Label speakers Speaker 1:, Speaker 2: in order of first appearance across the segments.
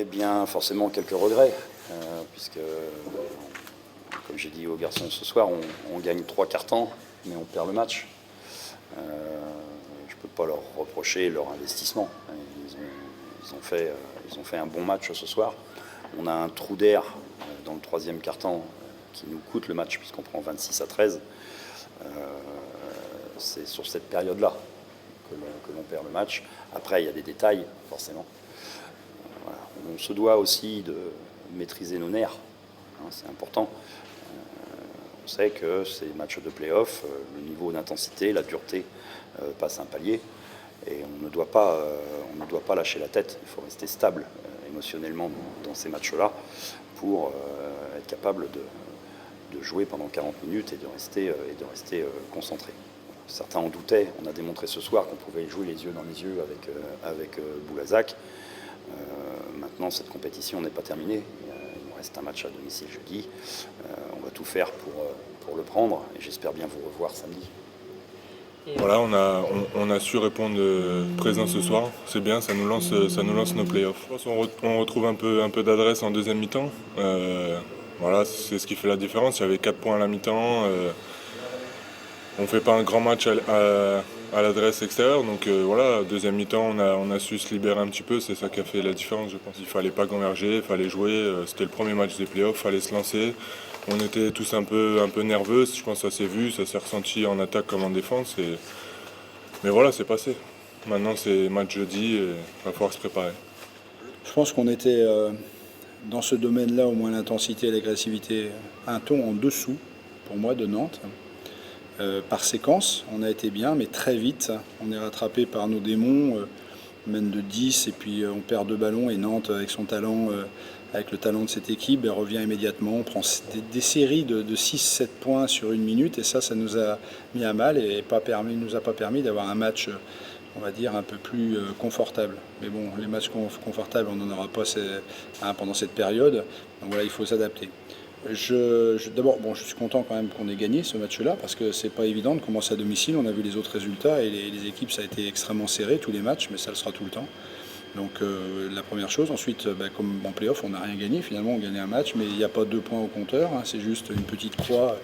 Speaker 1: Eh bien, forcément, quelques regrets, puisque, comme j'ai dit aux garçons ce soir, on gagne 3 quarts temps, mais on perd le match. Je ne peux pas leur reprocher leur investissement. Ils ont fait un bon match ce soir. On a un trou d'air dans le 3e quart temps qui nous coûte le match, puisqu'on prend 26-13. C'est sur cette période-là que l'on perd le match. Après, il y a des détails, forcément. Voilà. On se doit aussi de maîtriser nos nerfs, c'est important. On sait que ces matchs de play-off, le niveau d'intensité, la dureté passe un palier, et on ne doit pas lâcher la tête. Il faut rester stable émotionnellement dans ces matchs-là pour être capable de jouer pendant 40 minutes et de rester concentré. Certains en doutaient. On a démontré ce soir qu'on pouvait jouer les yeux dans les yeux avec Boulazac. Maintenant, cette compétition n'est pas terminée. Il nous reste un match à domicile jeudi. On va tout faire pour le prendre, et j'espère bien vous revoir samedi.
Speaker 2: Voilà, on a su répondre présent ce soir. C'est bien, ça nous lance nos playoffs. Je pense qu'on retrouve un peu d'adresse en deuxième mi-temps. Voilà, c'est ce qui fait la différence. Il y avait 4 points à la mi-temps. On ne fait pas un grand match à l'adresse extérieure. Donc voilà, deuxième mi-temps, on a su se libérer un petit peu. C'est ça qui a fait la différence, je pense. Il ne fallait pas converger, il fallait jouer. C'était le premier match des playoffs, il fallait se lancer. On était tous un peu nerveux. Je pense que ça s'est vu, ça s'est ressenti en attaque comme en défense. Mais voilà, c'est passé. Maintenant, c'est match jeudi et il va falloir se préparer.
Speaker 3: Je pense qu'on était, dans ce domaine-là, au moins l'intensité et l'agressivité, un ton en dessous, pour moi, de Nantes. Par séquence, on a été bien, mais très vite, on est rattrapé par nos démons, mène de 10, et puis on perd 2 ballons, et Nantes, avec son talent, avec le talent de cette équipe, revient immédiatement. On prend des séries de 6-7 points sur 1 minute, et ça nous a mis à mal, et nous a pas permis d'avoir un match, on va dire, un peu plus confortable. Mais bon, les matchs confortables, on n'en aura pas pendant cette période, donc voilà, il faut s'adapter. D'abord, je suis content quand même qu'on ait gagné ce match-là, parce que c'est pas évident de commencer à domicile. On a vu les autres résultats, et les équipes, ça a été extrêmement serré, tous les matchs, mais ça le sera tout le temps. Donc la première chose. Ensuite, comme en play-off, on n'a rien gagné. Finalement, on gagnait un match, mais il n'y a pas 2 points au compteur, c'est juste une petite croix.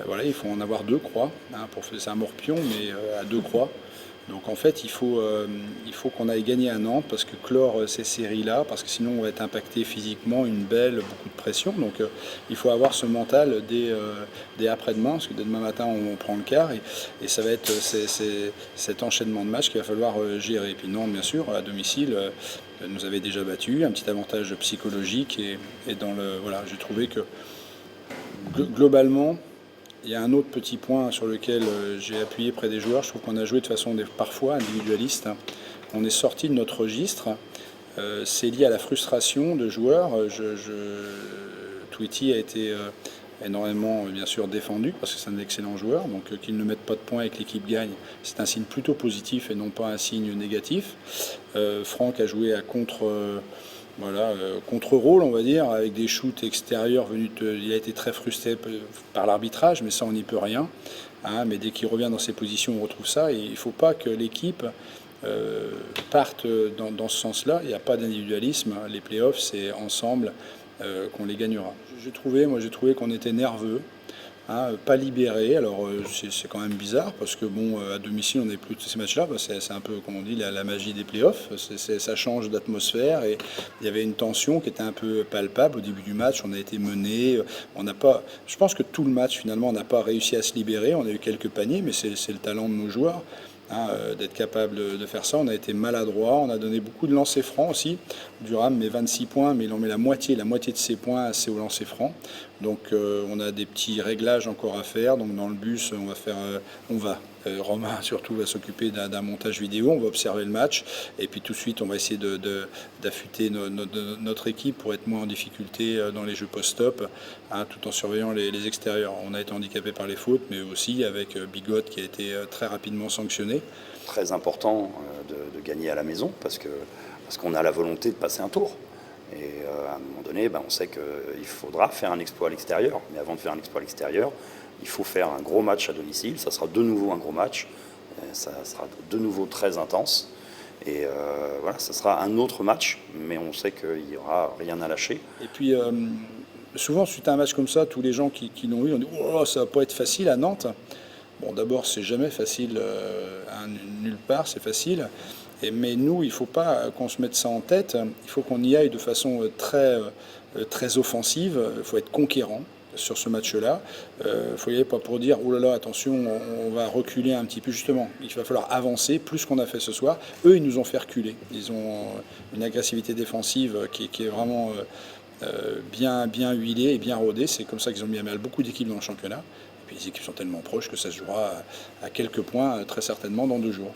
Speaker 3: Voilà, il faut en avoir 2 croix. C'est un morpion, mais à 2 croix. Donc en fait, il faut qu'on aille gagner à Nantes, parce que clore ces séries-là, parce que sinon on va être impacté physiquement, beaucoup de pression. Donc il faut avoir ce mental dès après-demain, parce que dès demain matin on prend le quart, et ça va être cet enchaînement de matchs qu'il va falloir gérer. Et puis Nantes, bien sûr, à domicile, nous avait déjà battu, un petit avantage psychologique, et voilà, j'ai trouvé que globalement, il y a un autre petit point sur lequel j'ai appuyé près des joueurs. Je trouve qu'on a joué de façon parfois individualiste. On est sorti de notre registre. C'est lié à la frustration de joueurs. Tweety a été énormément, bien sûr, défendu, parce que c'est un excellent joueur. Donc qu'il ne mette pas de points et que l'équipe gagne, c'est un signe plutôt positif et non pas un signe négatif. Franck a joué à contre-rôle, on va dire, avec des shoots extérieurs venus il a été très frustré par l'arbitrage, mais ça, on n'y peut rien. Mais dès qu'il revient dans ses positions, on retrouve ça. Et il ne faut pas que l'équipe parte dans ce sens-là. Il n'y a pas d'individualisme. Les playoffs, c'est ensemble qu'on les gagnera. J'ai trouvé qu'on était nerveux. Pas libéré. Alors c'est quand même bizarre, parce que à domicile on n'est plus de ces matchs-là. C'est un peu, comme on dit, la magie des playoffs. Ça change d'atmosphère, et il y avait une tension qui était un peu palpable au début du match. On a été mené. Je pense que tout le match finalement on n'a pas réussi à se libérer. On a eu quelques paniers, mais c'est le talent de nos joueurs. D'être capable de faire ça. On a été maladroit, on a donné beaucoup de lancers francs aussi. Durham met 26 points, mais il en met la moitié de ses points, c'est au lancer franc. Donc on a des petits réglages encore à faire. Donc dans le bus, Romain surtout va s'occuper d'un montage vidéo, on va observer le match, et puis tout de suite on va essayer d'affûter notre équipe pour être moins en difficulté dans les jeux post-stop, tout en surveillant les extérieurs. On a été handicapé par les fautes, mais aussi avec Bigot qui a été très rapidement sanctionné.
Speaker 1: Très important de gagner à la maison, parce qu'on a la volonté de passer un tour. Et à un moment donné, on sait qu'il faudra faire un exploit à l'extérieur. Mais avant de faire un exploit à l'extérieur, il faut faire un gros match à domicile. Ça sera de nouveau un gros match. Ça sera de nouveau très intense. Et voilà, ça sera un autre match, mais on sait qu'il n'y aura rien à lâcher.
Speaker 3: Et puis, souvent, suite à un match comme ça, tous les gens qui l'ont eu ont dit « Oh, ça va pas être facile à Nantes ». Bon, d'abord, c'est jamais facile, nulle part, c'est facile. Mais nous, il ne faut pas qu'on se mette ça en tête. Il faut qu'on y aille de façon très offensive. Il faut être conquérant sur ce match-là. Il ne faut y aller pas pour dire « Oh là là, attention, on va reculer un petit peu ». Justement, il va falloir avancer plus qu'on a fait ce soir. Eux, ils nous ont fait reculer. Ils ont une agressivité défensive qui est vraiment bien huilée et bien rodée. C'est comme ça qu'ils ont mis à mal beaucoup d'équipes dans le championnat. Et puis les équipes sont tellement proches que ça se jouera à quelques points très certainement dans 2 jours.